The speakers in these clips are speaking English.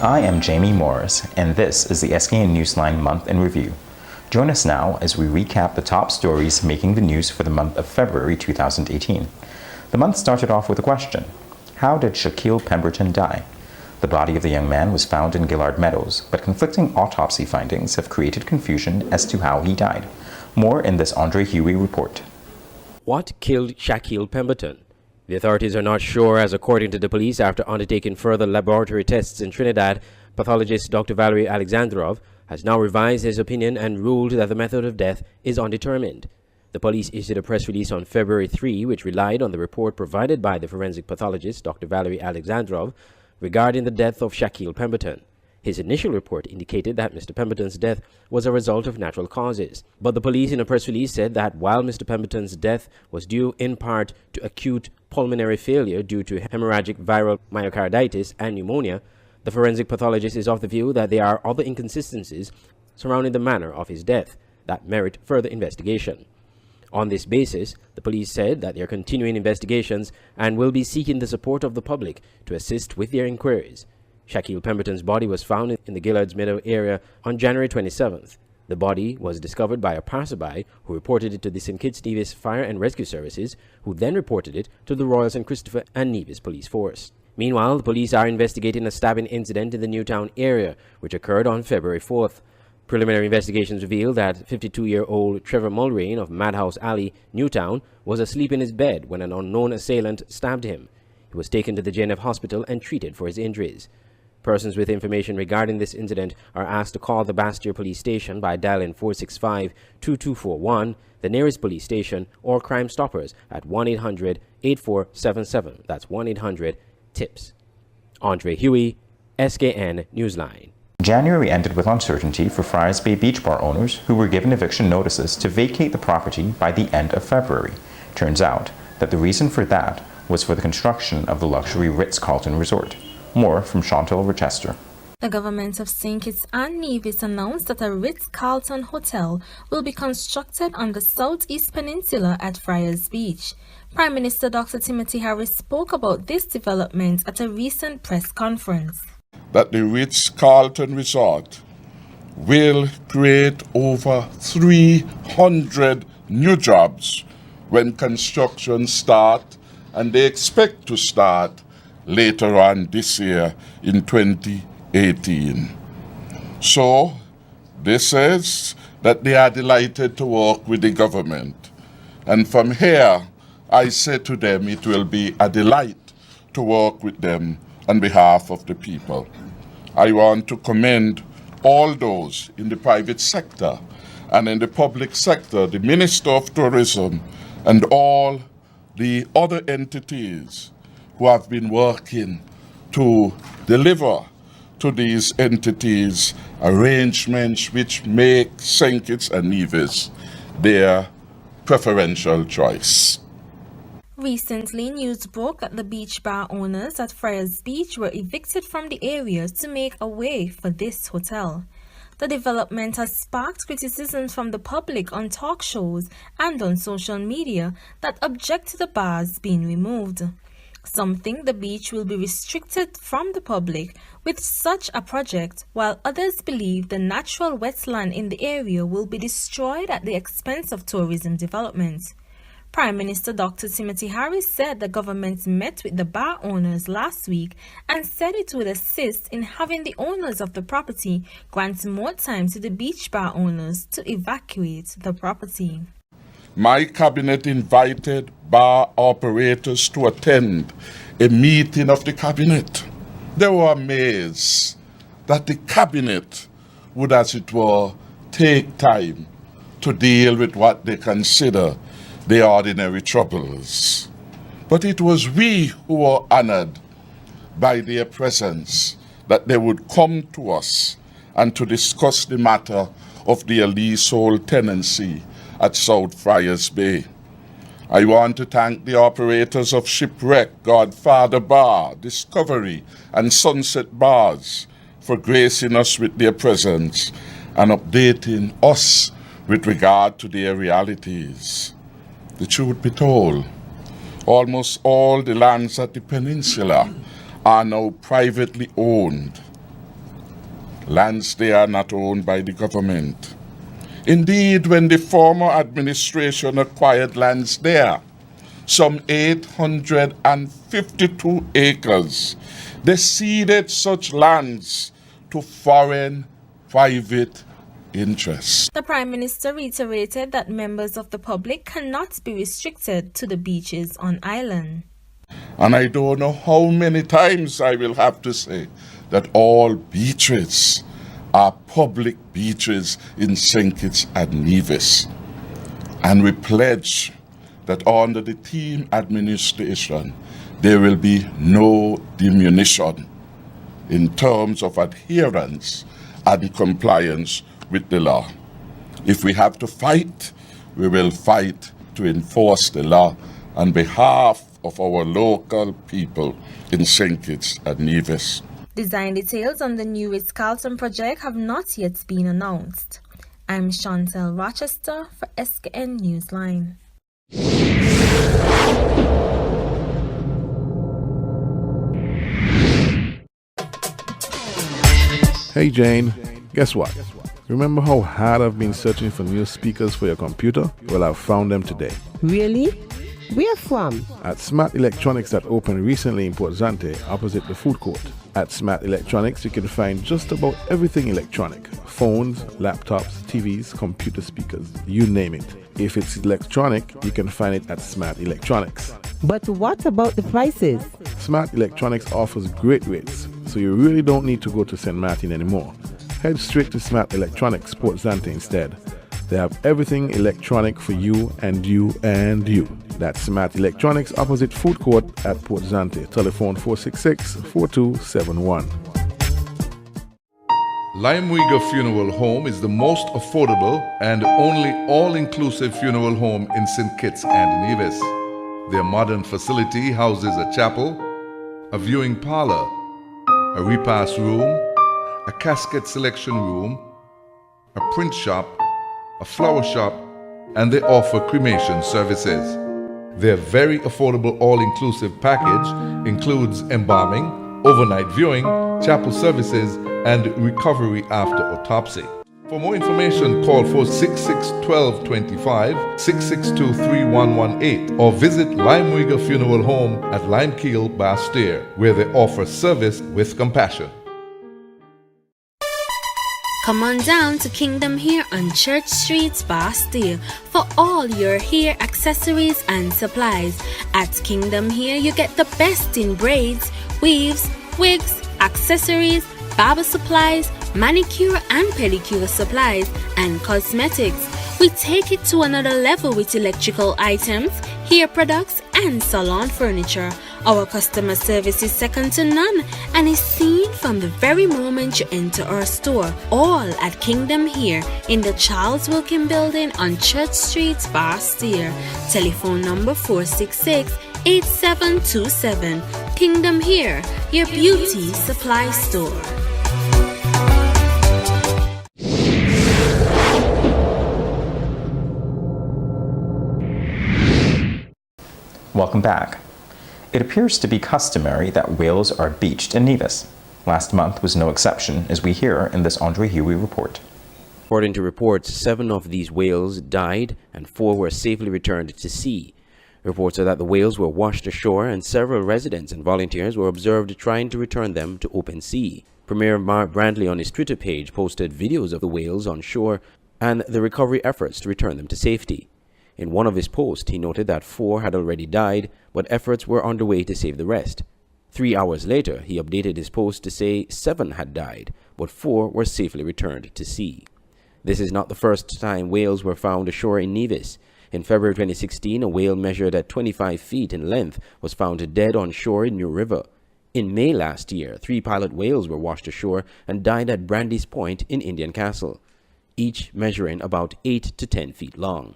I am Jamie Morris, and this is the SKN Newsline Month in Review. Join us now as we recap the top stories making the news for the month of February 2018. The month started off with a question. How did Shaquille Pemberton die? The body of the young man was found in Gillard Meadows, but conflicting autopsy findings have created confusion as to how he died. More in this Andre Huey report. What killed Shaquille Pemberton? The authorities are not sure, as according to the police, after undertaking further laboratory tests in Trinidad, pathologist Dr. Valery Alexandrov has now revised his opinion and ruled that the method of death is undetermined. The police issued a press release on February 3, which relied on the report provided by the forensic pathologist Dr. Valery Alexandrov regarding the death of Shaquille Pemberton. His initial report indicated that Mr. Pemberton's death was a result of natural causes. But the police in a press release said that while Mr. Pemberton's death was due in part to acute pulmonary failure due to hemorrhagic viral myocarditis and pneumonia, the forensic pathologist is of the view that there are other inconsistencies surrounding the manner of his death that merit further investigation. On this basis, the police said that they are continuing investigations and will be seeking the support of the public to assist with their inquiries. Shaquille Pemberton's body was found in the Gillards Meadow area on January 27th. The body was discovered by a passerby who reported it to the St. Kitts Nevis Fire and Rescue Services, who then reported it to the Royal St. Christopher and Nevis Police Force. Meanwhile, the police are investigating a stabbing incident in the Newtown area, which occurred on February 4th. Preliminary investigations revealed that 52-year-old Trevor Mulrain of Madhouse Alley, Newtown, was asleep in his bed when an unknown assailant stabbed him. He was taken to the JNF hospital and treated for his injuries. Persons with information regarding this incident are asked to call the Bastyr Police Station by dialing 465-2241, the nearest police station, or Crime Stoppers at 1-800-8477. That's 1-800-TIPS. Andre Huey, SKN Newsline. January ended with uncertainty for Friars Bay Beach Bar owners who were given eviction notices to vacate the property by the end of February. Turns out that the reason for that was for the construction of the luxury Ritz-Carlton Resort. More from Chantal Rochester. The government of St. Kitts and Nevis announced that a Ritz-Carlton hotel will be constructed on the southeast peninsula at Friars Beach. Prime Minister Dr. Timothy Harris spoke about this development at a recent press conference. That the Ritz-Carlton Resort will create over 300 new jobs when construction starts, and they expect to start later on this year in 2018. So, this says that they are delighted to work with the government. And from here, I say to them, it will be a delight to work with them on behalf of the people. I want to commend all those in the private sector and in the public sector, the Minister of Tourism, and all the other entities who have been working to deliver to these entities arrangements which make St. Kitts and Nevis their preferential choice. Recently, news broke that the beach bar owners at Friars Beach were evicted from the area to make a way for this hotel. The development has sparked criticism from the public on talk shows and on social media that object to the bars being removed. Some think the beach will be restricted from the public with such a project, while others believe the natural wetland in the area will be destroyed at the expense of tourism development. Prime Minister Dr. Timothy Harris said the government met with the bar owners last week and said it would assist in having the owners of the property grant more time to the beach bar owners to evacuate the property. My cabinet invited bar operators to attend a meeting of the cabinet. They were amazed that the cabinet would, as it were, take time to deal with what they consider the ordinary troubles. But it was we who were honored by their presence, that they would come to us and to discuss the matter of their leasehold tenancy at South Friars Bay. I want to thank the operators of Shipwreck, Godfather Bar, Discovery, and Sunset Bars for gracing us with their presence and updating us with regard to their realities. The truth be told, almost all the lands at the peninsula are now privately owned Lands there are not owned by the government. Indeed, when the former administration acquired lands there, some 852 acres, they ceded such lands to foreign private interests. The Prime Minister reiterated that members of the public cannot be restricted to the beaches on island. And I don't know how many times I will have to say that all beaches are public beaches in St. Kitts and Nevis. And we pledge that under the team administration, there will be no diminution in terms of adherence and compliance with the law. If we have to fight, we will fight to enforce the law on behalf of our local people in St. Kitts and Nevis. Design details on the new Ritz-Carlton project have not yet been announced. I'm Chantel Rochester for SKN Newsline. Hey Jane, guess what? Remember how hard I've been searching for new speakers for your computer? Well, I've found them today. Really? Where from? At Smart Electronics that opened recently in Port Zante, opposite the food court. At Smart Electronics, you can find just about everything electronic. Phones, laptops, TVs, computer speakers, you name it. If it's electronic, you can find it at Smart Electronics. But what about the prices? Smart Electronics offers great rates, so you really don't need to go to St. Martin anymore. Head straight to Smart Electronics Port Zante instead. They have everything electronic for you and you and you. That's Smart Electronics opposite Food Court at Port Zante. Telephone 466-4271. Limeweger Funeral Home is the most affordable and only all-inclusive funeral home in St. Kitts and Nevis. Their modern facility houses a chapel, a viewing parlor, a repast room, a casket selection room, a print shop, a flower shop, and they offer cremation services. Their very affordable all-inclusive package includes embalming, overnight viewing, chapel services, and recovery after autopsy. For more information, call 466-1225, 662-3118, or visit Limeweger Funeral Home at Limekeel, Bastille, where they offer service with compassion. Come on down to Kingdom Hair on Church Street, Bastille for all your hair accessories and supplies. At Kingdom Hair, you get the best in braids, weaves, wigs, accessories, barber supplies, manicure and pedicure supplies, and cosmetics. We take it to another level with electrical items, hair products, and salon furniture. Our customer service is second to none and is seen from the very moment you enter our store. All at Kingdom Hair in the Charles Wilkin Building on Church Street, Bastille. Telephone number 466-8727. Kingdom Hair, your beauty supply store. Welcome back. It appears to be customary that whales are beached in Nevis. Last month was no exception, as we hear in this Andre Huey report. According to reports, 7 of these whales died and 4 were safely returned to sea. Reports are that the whales were washed ashore and several residents and volunteers were observed trying to return them to open sea. Premier Mark Brantley on his Twitter page posted videos of the whales on shore and the recovery efforts to return them to safety. In one of his posts, he noted that 4 had already died, but efforts were underway to save the rest. 3 hours later, he updated his post to say 7 had died, but 4 were safely returned to sea. This is not the first time whales were found ashore in Nevis. In February 2016, a whale measured at 25 feet in length was found dead on shore in New River. In May last year, 3 pilot whales were washed ashore and died at Brandy's Point in Indian Castle, each measuring about 8 to 10 feet long.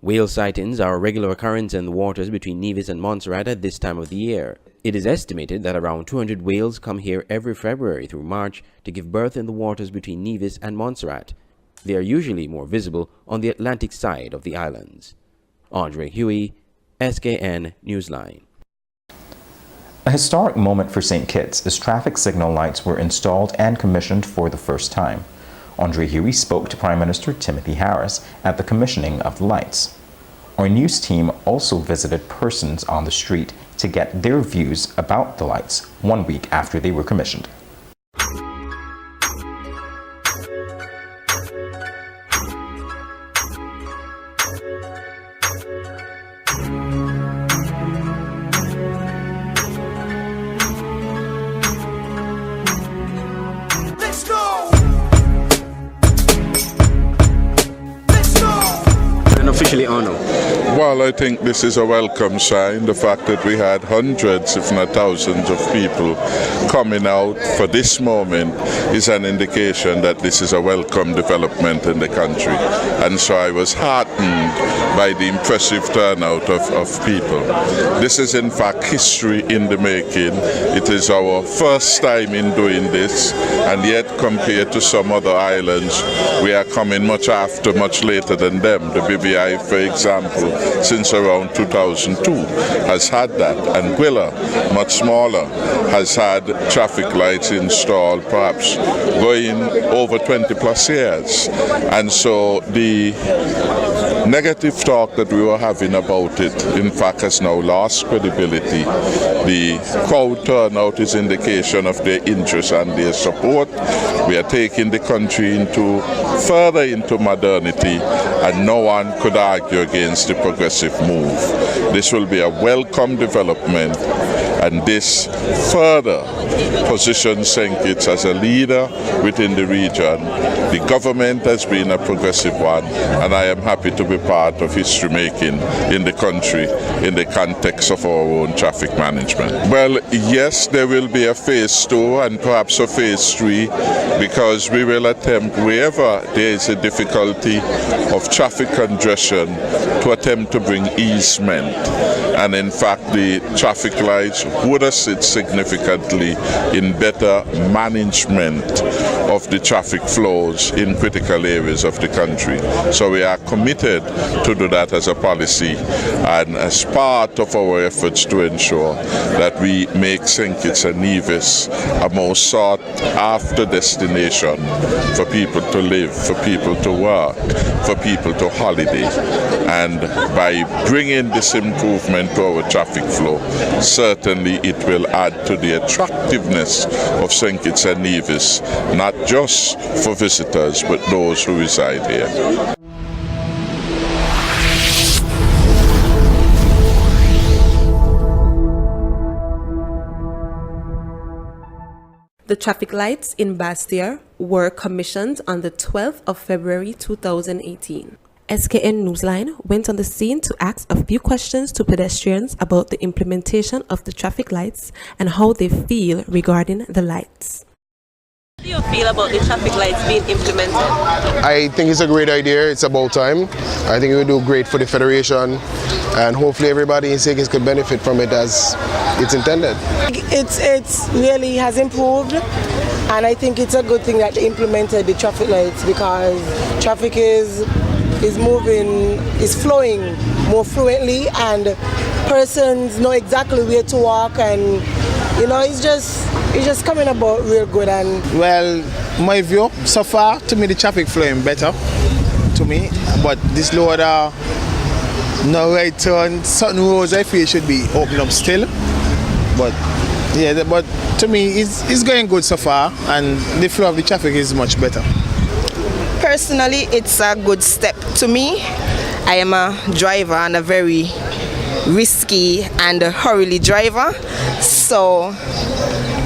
Whale sightings are a regular occurrence in the waters between Nevis and Montserrat at this time of the year. It is estimated that around 200 whales come here every February through March to give birth in the waters between Nevis and Montserrat. They are usually more visible on the Atlantic side of the islands. Andre Huey, SKN Newsline. A historic moment for St. Kitts as traffic signal lights were installed and commissioned for the first time. Andre Huey spoke to Prime Minister Timothy Harris at the commissioning of the lights. Our news team also visited persons on the street to get their views about the lights 1 week after they were commissioned. Officially on now. Well, I think this is a welcome sign. The fact that we had hundreds, if not thousands, of people coming out for this moment is an indication that this is a welcome development in the country. And so I was heartened by the impressive turnout of people. This is in fact history in the making. It is our first time in doing this, and yet compared to some other islands, we are coming much after, much later than them. The BVI, for example, since around 2002 has had that, and Gwilla, much smaller, has had traffic lights installed perhaps going over 20 plus years. And so the negative talk that we were having about it, in fact, has now lost credibility. The crowd turnout is indication of their interest and their support. We are taking the country further into modernity, and no one could argue against the progressive move. This will be a welcome development, and this further positions St. Kitts as a leader within the region. The government has been a progressive one, and I am happy to be part of history making in the country in the context of our own traffic management. Well, yes, there will be a phase 2 and perhaps a phase 3, because we will attempt wherever there is a difficulty of traffic congestion to attempt to bring easement. And in fact, the traffic lights would assist significantly in better management of the traffic flows in critical areas of the country. So we are committed to do that as a policy and as part of our efforts to ensure that we make St. Kitts and Nevis a most sought after destination for people to live, for people to work, for people to holiday. And by bringing this improvement to our traffic flow, certainly it will add to the attractiveness of St. Kitts and Nevis, not just for visitors, but those who reside here. The traffic lights in Bastia were commissioned on the 12th of February 2018. SKN Newsline went on the scene to ask a few questions to pedestrians about the implementation of the traffic lights and how they feel regarding the lights. How do you feel about the traffic lights being implemented? I think it's a great idea. It's about time. I think it will do great for the Federation, and hopefully everybody in St. Kitts could benefit from it as it's intended. It's really has improved, and I think it's a good thing that they implemented the traffic lights, because traffic is moving, is flowing more fluently, and persons know exactly where to walk, and it's just coming about real good. And well, my view so far, to me the traffic flowing better to me, but this lower no right turn, certain roads I feel should be opened up still, but yeah, but to me it's going good so far, and the flow of the traffic is much better. Personally, it's a good step to me. I am a driver, and a very risky and hurriedly driver, so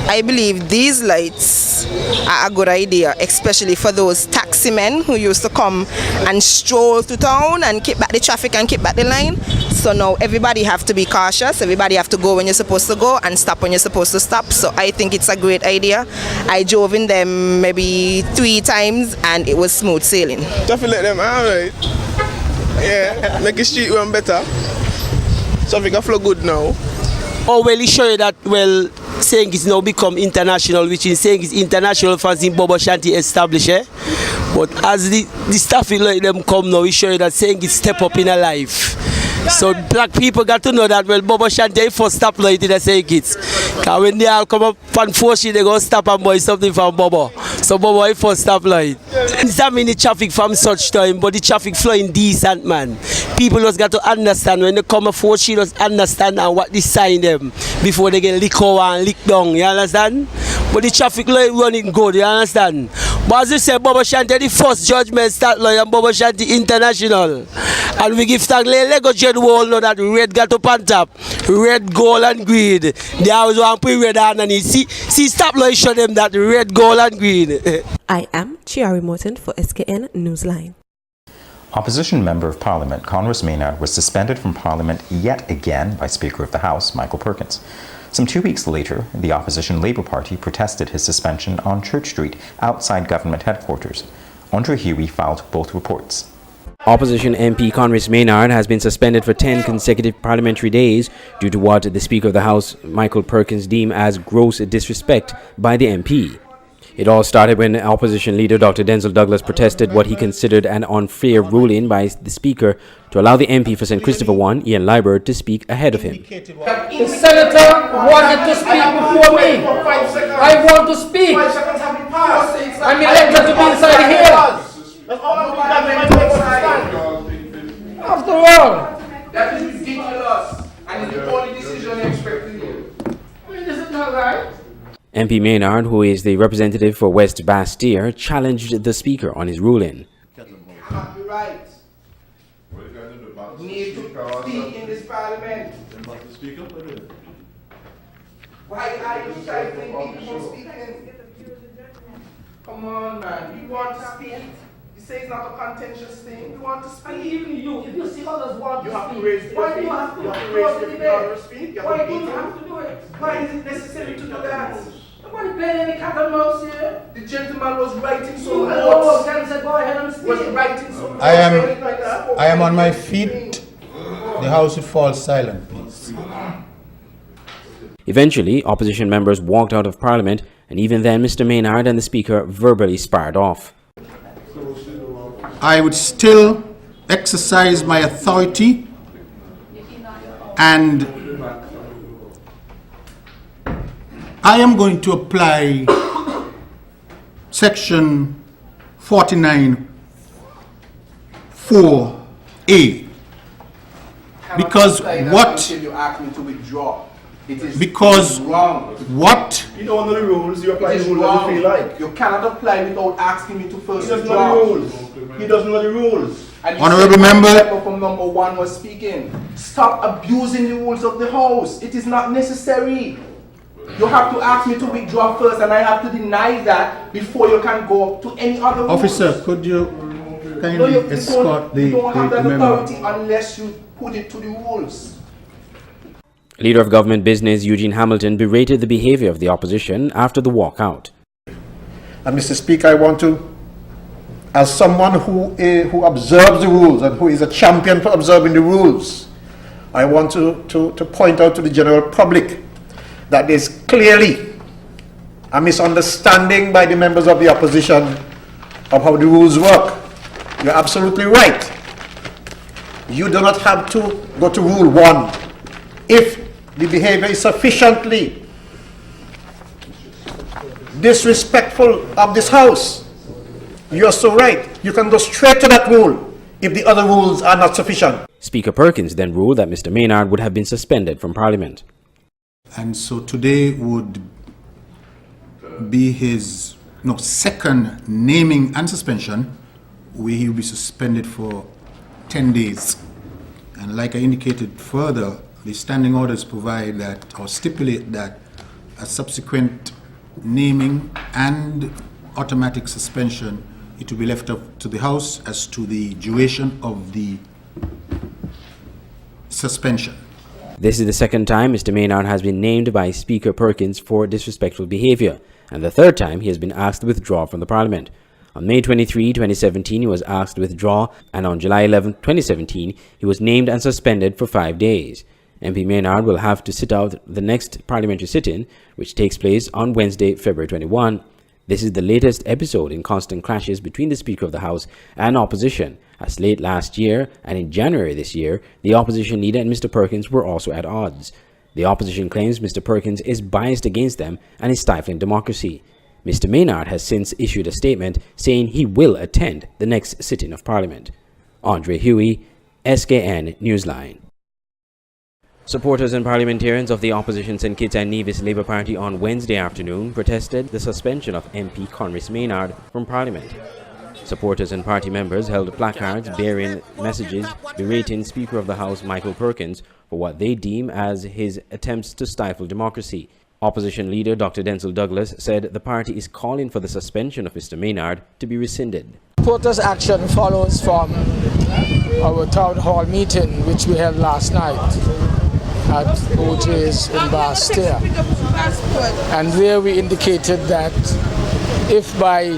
I believe these lights are a good idea, especially for those taxi men who used to come and stroll to town and keep back the traffic and keep back the line. So now everybody have to be cautious, everybody have to go when you're supposed to go and stop when you're supposed to stop. So I think it's a great idea. I drove in them maybe 3 times and it was smooth sailing. Definitely them, alright. Yeah, make the street run better. Traffic can flow good now. Oh, well, it show you that, well, St. Kitts now become international, which is St. Kitts international fans in Bobo Shanti established. But as the traffic like them come now, it show you that St. Kitts step up in a life. So black people got to know that, well, Bobo Shanti is first stoplight in the St. Kitts. Because when they all come up on 4 sheet, they go stop and buy something from Bobo. So Bobo is first stop line. Examine the traffic from such time, but the traffic flowing decent, man. People just got to understand when they come up 4 sheet, just understand and what they sign them before they get lick over and lick down, you understand? But the traffic light running good, you understand? But as you say, Bobo Shanti, the first judgment start line and Bobo Shanti International. And we give thanks to Lego General know that red got up on top. Red, gold and green. They always want to put red underneath. See stop line show them that red, gold and green. I am Chiari Morton for SKN Newsline. Opposition Member of Parliament Conress Maynard was suspended from Parliament yet again by Speaker of the House Michael Perkins. Some 2 weeks later, the opposition Labour Party protested his suspension on Church Street outside government headquarters. Andre Huey filed both reports. Opposition MP Conress Maynard has been suspended for 10 consecutive parliamentary days due to what the Speaker of the House Michael Perkins deemed as gross disrespect by the MP. It all started when opposition leader Dr. Denzel Douglas protested what he considered an unfair ruling by the Speaker to allow the MP for St. Christopher I, Ian Liburd, to speak ahead of him. The senator wanted to speak before me. I want to speak. I'm elected to be inside here. After all, that is ridiculous, and it's the only decision I expect to you. This is not right. MP Maynard, who is the representative for West Bastille, challenged the Speaker on his ruling. Right. We need to speak in this parliament. Why are you stifling people from speaking? Come on, man. We want to speak. You say it's not a contentious thing. We want to speak. and even you, if you see others want You to have to speak, raise why your do you feet. have to You have to close raise the your feet debate? or speak. You have Why to do you beat have him. to do it? Why is it necessary to do that? Nobody playing any cat and mouse here. The gentleman was writing some You notes. alone can say go ahead and speak. Was writing some notes. I am on my Like that. feet. The House would fall silent, please. Eventually, opposition members walked out of Parliament, and even then Mr. Maynard and the Speaker verbally sparred off. I would still exercise my authority and I am going to apply section 49(4)(a) because what You ask me to withdraw. It is because wrong. what You don't know the rules. You apply the rules as you feel like. You cannot apply without asking me to first He doesn't withdraw. know the rules. He doesn't know the rules. And you Honorable said member. From number 1 was speaking. Stop abusing the rules of the House. It is not necessary. You have to ask me to withdraw first, and I have to deny that before you can go to any other rules. officer, could you No, kindly you escort you don't have that member? authority unless you put it to the rules. Leader of Government Business Eugene Hamilton berated the behavior of the opposition after the walkout. And Mr. Speaker, I want to, as someone who observes the rules and who is a champion for observing the rules, I want to point out to the general public that there's clearly a misunderstanding by the members of the opposition of how the rules work. You're absolutely right. You do not have to go to Rule 1 if the behavior is sufficiently disrespectful of this House. You're so right. You can go straight to that rule if the other rules are not sufficient. Speaker Perkins then ruled that Mr. Maynard would have been suspended from Parliament. And so today would be his second naming and suspension, where he will be suspended for 10 days. And like I indicated further, the standing orders provide that or stipulate that a subsequent naming and automatic suspension, it will be left up to the House as to the duration of the suspension. This is the second time Mr. Maynard has been named by Speaker Perkins for disrespectful behavior, and the third time he has been asked to withdraw from the Parliament. On May 23, 2017, he was asked to withdraw, and on July 11, 2017, he was named and suspended for 5 days. MP Maynard will have to sit out the next parliamentary sit-in, which takes place on Wednesday, February 21. This is the latest episode in constant clashes between the Speaker of the House and opposition, as late last year and in January this year, the opposition leader and Mr. Perkins were also at odds. The opposition claims Mr. Perkins is biased against them and is stifling democracy. Mr. Maynard has since issued a statement saying he will attend the next sitting of Parliament. Andre Huey, SKN Newsline. Supporters and parliamentarians of the opposition St. Kitts and Nevis Labour Party on Wednesday afternoon protested the suspension of MP Conris Maynard from Parliament. Supporters and party members held placards bearing messages berating Speaker of the House Michael Perkins for what they deem as his attempts to stifle democracy. Opposition leader Dr. Denzil Douglas said the party is calling for the suspension of Mr. Maynard to be rescinded. Supporters' action follows from our town hall meeting which we held last night at OJ's in Bastia. And there we indicated that if by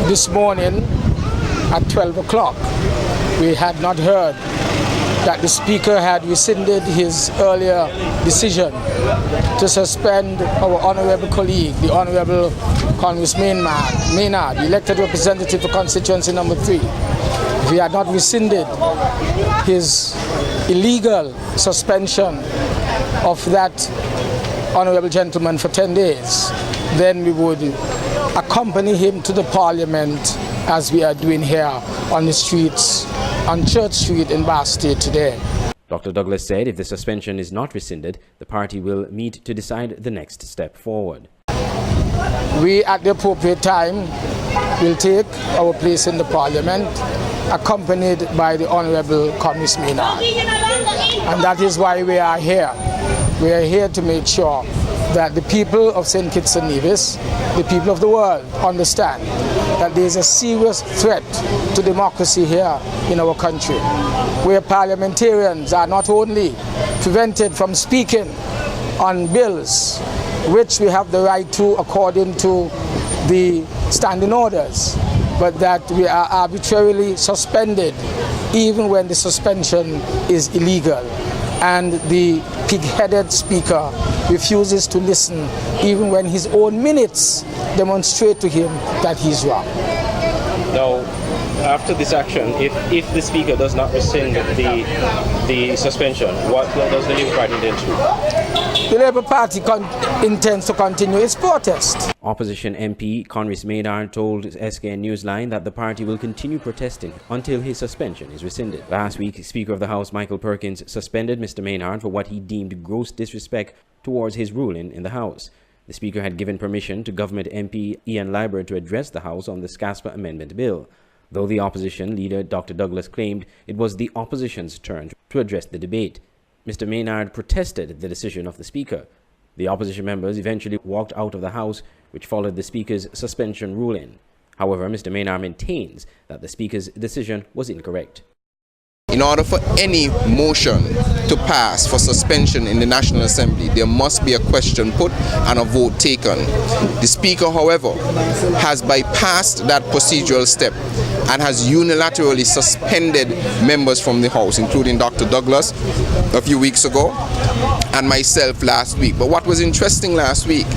this morning at 12 o'clock we had not heard that the Speaker had rescinded his earlier decision to suspend our honourable colleague, the Honourable Conris Maynard, elected representative for constituency number 3. If he had not rescinded his illegal suspension of that honourable gentleman for 10 days, then we would accompany him to the Parliament as we are doing here on the streets, on Church Street in Bastia today. Dr. Douglas said if the suspension is not rescinded, the party will meet to decide the next step forward. We, at the appropriate time, will take our place in the Parliament, accompanied by the Honourable Conris Maynard. And that is why we are here. We are here to make sure that the people of St. Kitts and Nevis, the people of the world, understand that there is a serious threat to democracy here in our country, where parliamentarians are not only prevented from speaking on bills, which we have the right to according to the standing orders, but that we are arbitrarily suspended even when the suspension is illegal. And the pig-headed Speaker refuses to listen even when his own minutes demonstrate to him that he's wrong. Now, after this action, if the Speaker does not rescind the suspension, what does the Labour Party intend to do? The Labour Party intends to continue its protest. Opposition MP Conris Maynard told SKN Newsline that the party will continue protesting until his suspension is rescinded. Last week, Speaker of the House Michael Perkins suspended Mr. Maynard for what he deemed gross disrespect towards his ruling in the House. The Speaker had given permission to Government MP Ian Liber to address the House on the SCASPA Amendment Bill, though the opposition leader Dr. Douglas claimed it was the opposition's turn to address the debate. Mr. Maynard protested the decision of the Speaker. The opposition members eventually walked out of the House, which followed the Speaker's suspension ruling. However, Mr. Maynard maintains that the Speaker's decision was incorrect. In order for any motion to pass for suspension in the National Assembly, there must be a question put and a vote taken. The Speaker, however, has bypassed that procedural step and has unilaterally suspended members from the House, including Dr. Douglas a few weeks ago and myself last week. But what was interesting last week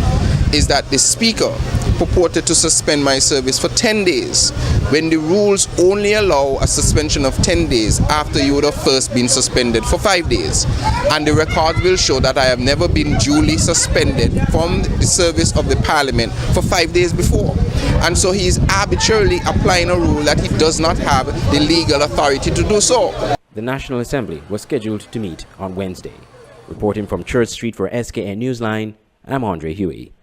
is that the Speaker purported to suspend my service for 10 days when the rules only allow a suspension of 10 days after you would have first been suspended for 5 days. And the record will show that I have never been duly suspended from the service of the Parliament for 5 days before. And so he is arbitrarily applying a rule that he does not have the legal authority to do so. The National Assembly was scheduled to meet on Wednesday. Reporting from Church Street for SKN Newsline, I'm Andre Huey.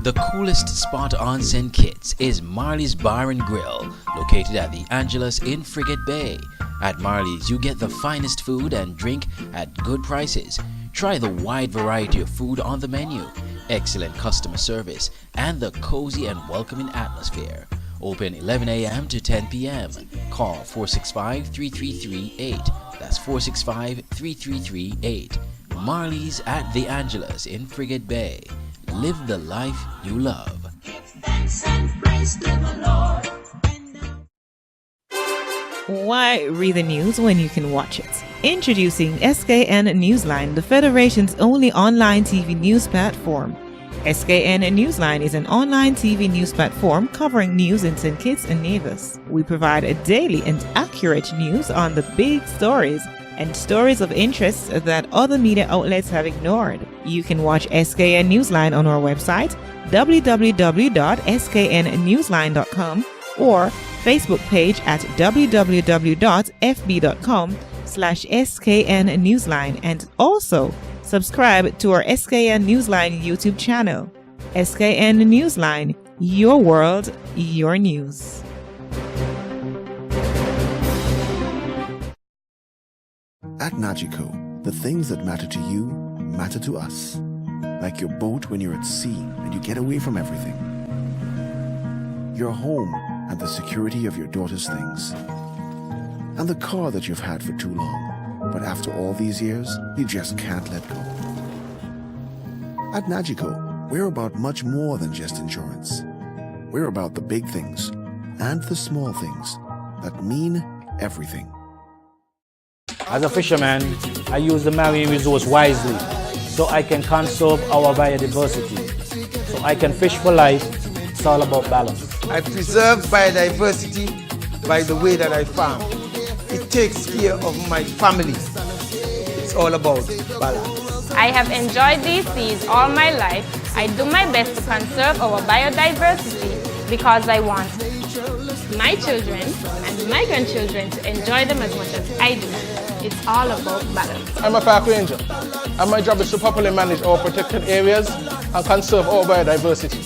The coolest spot on St. Kitts is Marley's Bar and Grill, located at the Angelus in Frigate Bay. At Marley's, you get the finest food and drink at good prices. Try the wide variety of food on the menu, excellent customer service, and the cozy and welcoming atmosphere. Open 11 a.m. to 10 p.m. Call 465-3338. That's 465-3338. Marley's at the Angelus in Frigate Bay. Live the life you love. Why read the news when you can watch it? Introducing SKN Newsline, the Federation's only online TV news platform. SKN Newsline is an online TV news platform covering news in St. Kitts and Nevis. We provide a daily and accurate news on the big stories and stories of interest that other media outlets have ignored. You can watch SKN Newsline on our website, www.sknnewsline.com, or Facebook page at www.fb.com/SKN Newsline, and also subscribe to our SKN Newsline YouTube channel. SKN Newsline, your world, your news. At Nagico, the things that matter to you matter to us. Like your boat when you're at sea and you get away from everything. Your home and the security of your daughter's things. And the car that you've had for too long. But after all these years, you just can't let go. At Nagico, we're about much more than just insurance. We're about the big things and the small things that mean everything. As a fisherman, I use the marine resource wisely so I can conserve our biodiversity. So I can fish for life. It's all about balance. I preserve biodiversity by the way that I farm. It takes care of my family. It's all about balance. I have enjoyed these seas all my life. I do my best to conserve our biodiversity because I want my children and my grandchildren to enjoy them as much as I do. It's all about balance. I'm a park ranger, and my job is to properly manage our protected areas and conserve our biodiversity.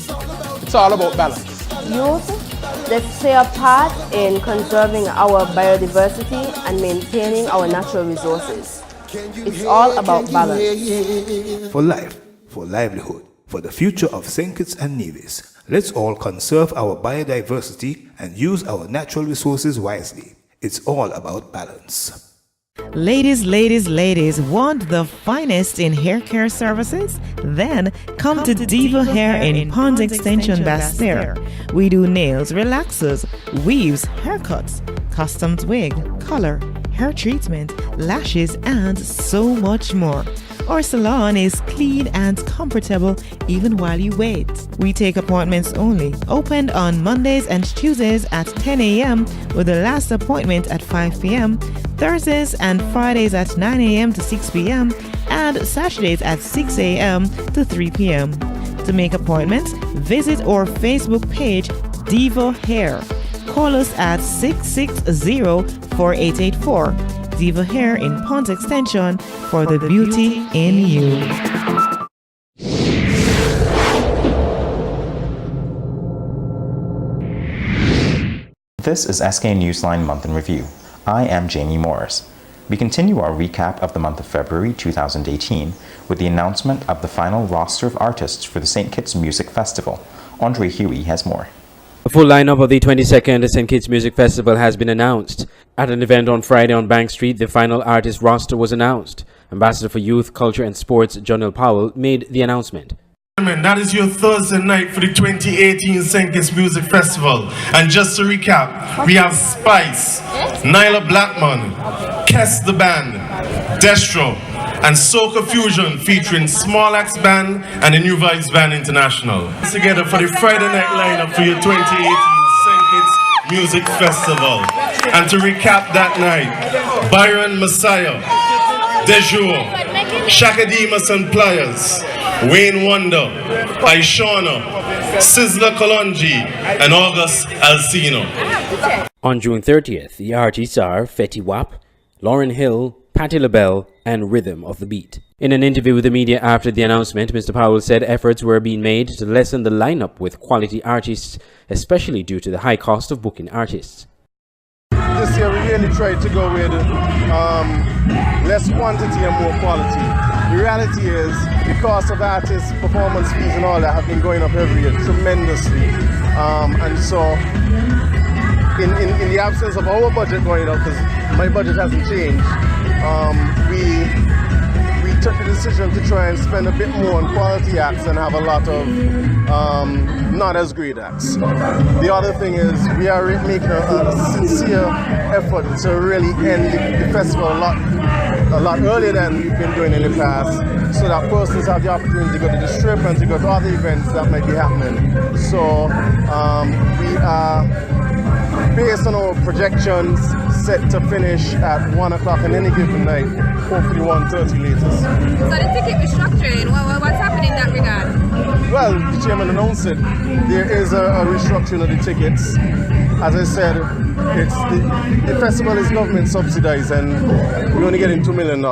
It's all about balance. Youth, let's play a part in conserving our biodiversity and maintaining our natural resources. It's all about balance. For life, for livelihood, for the future of St. Kitts and Nevis, let's all conserve our biodiversity and use our natural resources wisely. It's all about balance. Ladies, want the finest in hair care services? Then come to Diva Hair in Pond Extension, Basseterre. We do nails, relaxers, weaves, haircuts, customs wig, color, hair treatment, lashes, and so much more. Our salon is clean and comfortable even while you wait. We take appointments only. Opened on Mondays and Tuesdays at 10 a.m. with the last appointment at 5 p.m. Thursdays and Fridays at 9 a.m. to 6 p.m. and Saturdays at 6 a.m. to 3 p.m. To make appointments, visit our Facebook page, Diva Hair. Call us at 660-4884. Diva Hair in Pond Extension, for the beauty in you. This is SK Newsline Month in Review. I am Jamie Morris. We continue our recap of the month of February 2018 with the announcement of the final roster of artists for the St. Kitts Music Festival. Andre Huey has more. A full lineup of the 22nd St. Kitts Music Festival has been announced. At an event on Friday on Bank Street, the final artist roster was announced. Ambassador for Youth, Culture and Sports, John L. Powell, made the announcement. That is your Thursday night for the 2018 St. Kitts Music Festival. And just to recap, we have Spice, Nyla Blackman, Kess the Band, Destro, and Soca Fusion featuring Small Axe Band and the New Vibes Band International. Together for the Friday night lineup for your 2018 St. Kitts Music Festival. And to recap that night, Byron Messiah, Dejour, Shakademus and Pliers, Wayne Wonder, Aishona, Sizzla Kalonji, and August Alcino. On June 30th, the artists are Fetty Wap, Lauryn Hill, Patti LaBelle, and Rhythm of the Beat. In an interview with the media after the announcement, Mr. Powell said efforts were being made to lessen the lineup with quality artists, especially due to the high cost of booking artists. This year we really tried to go with less quantity and more quality. The reality is the cost of artists, performance fees and all that have been going up every year tremendously. And so in the absence of our budget going up, because my budget hasn't changed, we took the decision to try and spend a bit more on quality acts and have a lot of not as great acts. The other thing is we are making a sincere effort to really end the festival a lot a lot earlier than we've been doing in the past, so that persons have the opportunity to go to the strip and to go to other events that might be happening. So we are, based on our projections, set to finish at 1 o'clock on any given night, hopefully 1:30 latest. So the ticket restructuring, what's happening in that regard? Well, the chairman announced it. There is a restructuring of the tickets. As I said, the festival is government subsidized and we're only getting $2 million.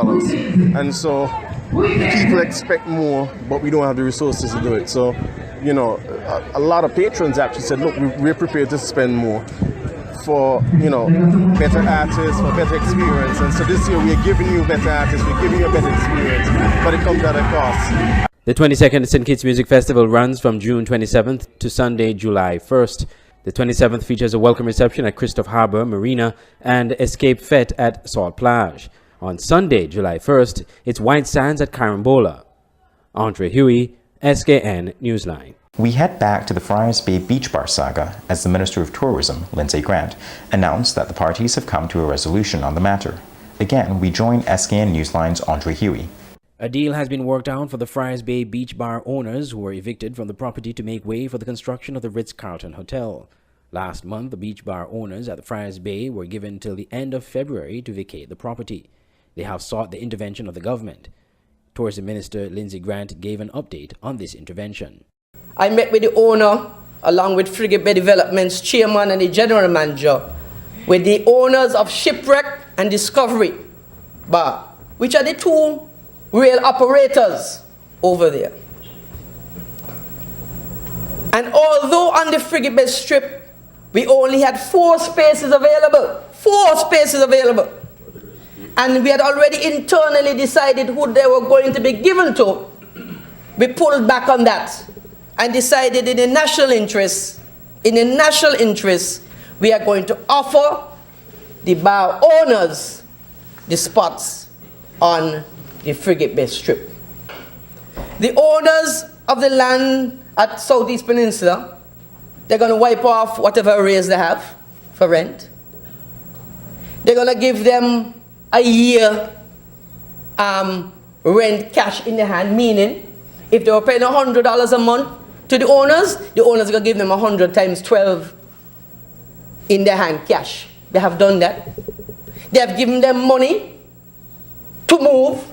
And so people expect more, but we don't have the resources to do it. So, you know, a lot of patrons actually said, look, we're prepared to spend more for, you know, better artists, for better experience. And so this year we're giving you better artists, we're giving you a better experience, but it comes at a cost. The 22nd St. Kitts Music Festival runs from June 27th to Sunday, July 1st. The 27th features a welcome reception at Christophe Harbour Marina and Escape Fete at Salt Plage. On Sunday, July 1st, it's White Sands at Carambola. Andre Huey, SKN Newsline. We head back to the Friars Bay Beach Bar saga as the Minister of Tourism, Lindsay Grant, announced that the parties have come to a resolution on the matter. Again, we join SKN Newsline's Andre Huey. A deal has been worked out for the Friars Bay Beach Bar owners who were evicted from the property to make way for the construction of the Ritz-Carlton Hotel. Last month, the beach bar owners at the Friars Bay were given till the end of February to vacate the property. They have sought the intervention of the government. Tourism Minister Lindsay Grant gave an update on this intervention. I met with the owner, along with Frigate Bay Development's chairman and the general manager, with the owners of Shipwreck and Discovery Bar, which are the two rail operators over there. And although on the Frigate Bay Strip, we only had 4 spaces available, 4 spaces available, and we had already internally decided who they were going to be given to, we pulled back on that and decided in the national interest, we are going to offer the bar owners the spots on the Frigate Bay Strip. The owners of the land at Southeast Peninsula, they're going to wipe off whatever arrears they have for rent. They're going to give them a year rent cash in their hand, meaning if they were paying $100 a month to the owners are going to give them 100 times 12 in their hand cash. They have done that. They have given them money to move,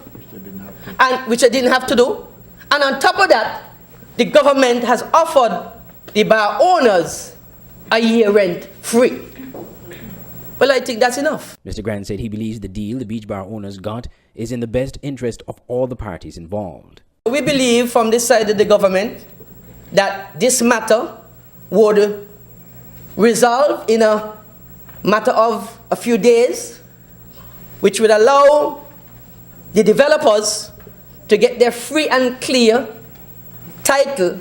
and which they didn't have to do. And on top of that, the government has offered the bar owners a year rent free. Well, I think that's enough. Mr. Grant said he believes the deal the beach bar owners got is in the best interest of all the parties involved. We believe from this side of the government that this matter would resolve in a matter of a few days, which would allow the developers to get their free and clear title,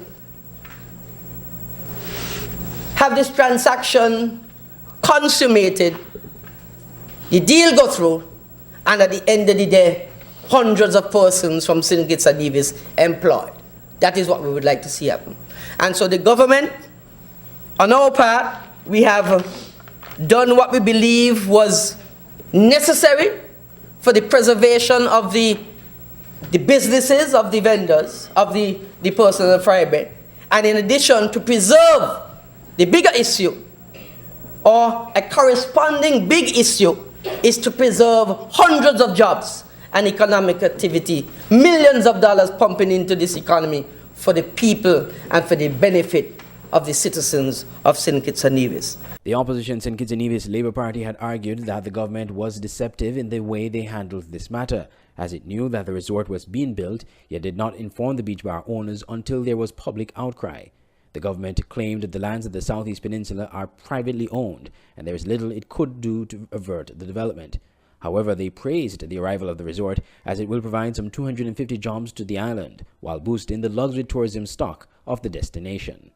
have this transaction consummated, the deal go through, and at the end of the day, hundreds of persons from St. Kitts and Nevis employed. That is what we would like to see happen. And so the government, on our part, we have done what we believe was necessary for the preservation of the businesses of the vendors, of the persons of Friars Bay. And in addition, to preserve the bigger issue, or a corresponding big issue, is to preserve hundreds of jobs and economic activity, millions of dollars pumping into this economy for the people and for the benefit of the citizens of St. Kitts and Nevis. The opposition St. Kitts and Nevis Labour Party had argued that the government was deceptive in the way they handled this matter, as it knew that the resort was being built, yet did not inform the beach bar owners until there was public outcry. The government claimed that the lands of the Southeast Peninsula are privately owned, and there is little it could do to avert the development. However, they praised the arrival of the resort as it will provide some 250 jobs to the island, while boosting the luxury tourism stock of the destination.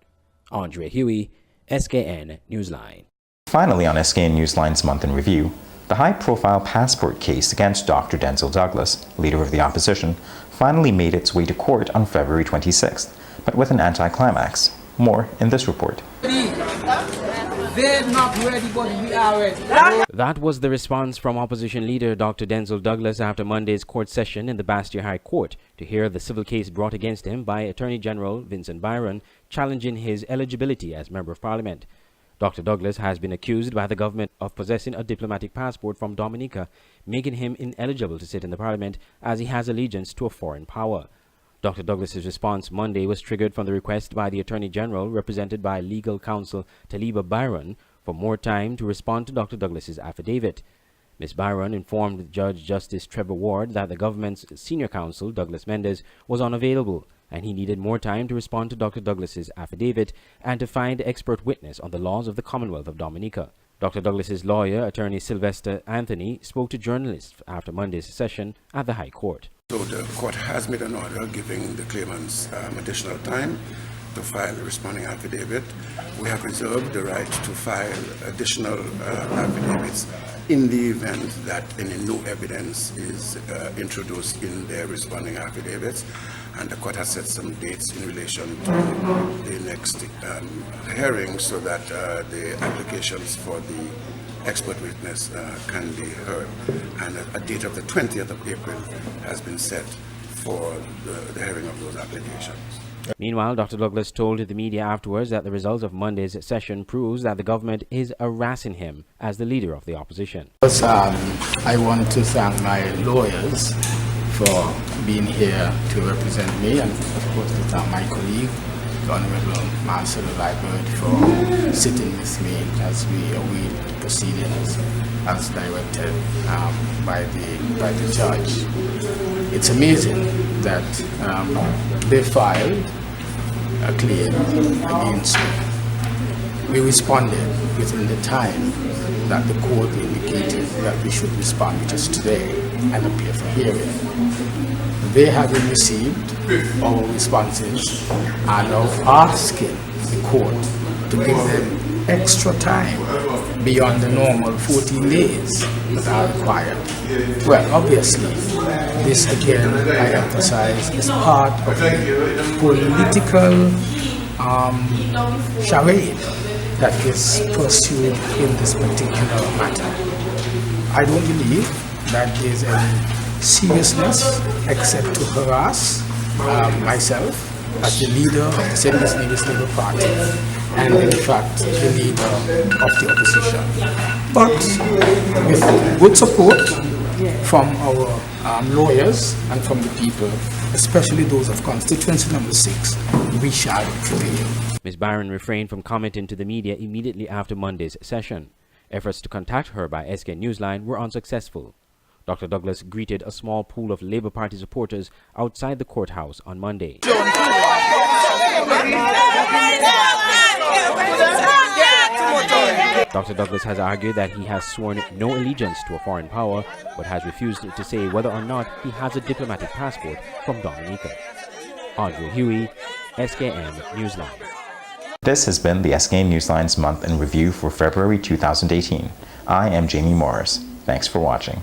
Andre Huey, SKN Newsline. Finally on SKN Newsline's Month in Review, the high-profile passport case against Dr. Denzil Douglas, leader of the opposition, finally made its way to court on February 26th, but with an anticlimax. More in this report. The They're not ready, but we are ready. That was the response from opposition leader Dr. Denzel Douglas after Monday's court session in the Bastia High Court to hear the civil case brought against him by Attorney General Vincent Byron challenging his eligibility as Member of Parliament. Dr. Douglas has been accused by the government of possessing a diplomatic passport from Dominica, making him ineligible to sit in the Parliament as he has allegiance to a foreign power. Dr. Douglas's response Monday was triggered from the request by the Attorney General, represented by legal counsel Taliba Byron, for more time to respond to Dr. Douglas's affidavit. Ms. Byron informed Judge Justice Trevor Ward that the government's senior counsel, Douglas Mendes, was unavailable, and he needed more time to respond to Dr. Douglas's affidavit and to find expert witness on the laws of the Commonwealth of Dominica. Dr. Douglas's lawyer, Attorney Sylvester Anthony, spoke to journalists after Monday's session at the High Court. So the court has made an order giving the claimants additional time to file a responding affidavit. We have reserved the right to file additional affidavits in the event that any new evidence is introduced in their responding affidavits. And the court has set some dates in relation to the next hearing so that the applications for the expert witness can be heard. And a date of the 20th of April has been set for the hearing of those applications. Meanwhile, Dr. Douglas told the media afterwards that the result of Monday's session proves that the government is harassing him as the leader of the opposition. I want to thank my lawyers for being here to represent me, and of course to thank my colleague, the Honorable Marcelo Liebert, for sitting with me as we await proceedings as directed by the judge. It's amazing that they filed a claim against me. We responded within the time that the court indicated that we should respond, which is today, and appear for hearing. They having received our responses are now asking the court to give them extra time beyond the normal 14 days that are required. Well, obviously, this again, I emphasize, is part of the political charade that is pursued in this particular matter. I don't believe that there is any seriousness except to harass myself as the leader of the St. Nevis Labour Party and in fact the leader of the opposition. But with good support from our lawyers and from the people, especially those of constituency number 6, we shall prevail. Ms. Byron refrained from commenting to the media immediately after Monday's session. Efforts to contact her by SK Newsline were unsuccessful. Dr. Douglas greeted a small pool of Labour Party supporters outside the courthouse on Monday. Dr. Douglas has argued that he has sworn no allegiance to a foreign power, but has refused to say whether or not he has a diplomatic passport from Dominica. Audrey Huey, SKN Newsline. This has been the SK Newsline's Month in Review for February 2018. I am Jamie Morris. Thanks for watching.